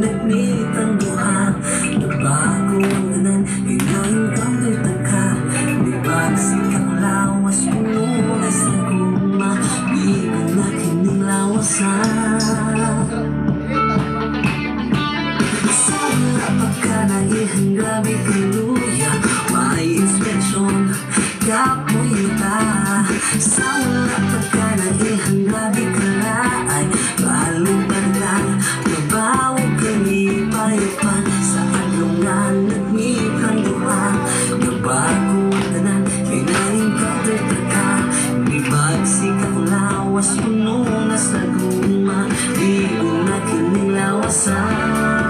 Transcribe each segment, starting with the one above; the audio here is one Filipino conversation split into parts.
nagmit ang duha. Nabago ang tanan, ngayon kang tutaka. Di bagsikang lawas, pununas na kuma. Di ko na kining lawasan. Sa wala pagkanagihang grabe kaluya, may inspeksyon, kapoy mata. Sa wala pagkanagihang grabe kalaay, balong lang, nabawag kami payapan. Sa adlungan, nagmikang duha. Nabago ang tanan, kinain ka tutaka. Di bagsika ko lawas, pununas na guma. Di ko na kining lawasan.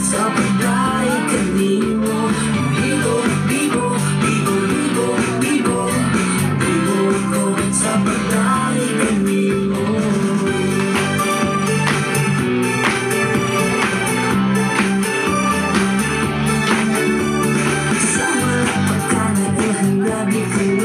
Sa pagdaya kanimo, bigo, bigo, bigo, bigo, bigo, bigo ko sa pagdaya kanimo. Sa wala pagkanagihang gabi kanimo.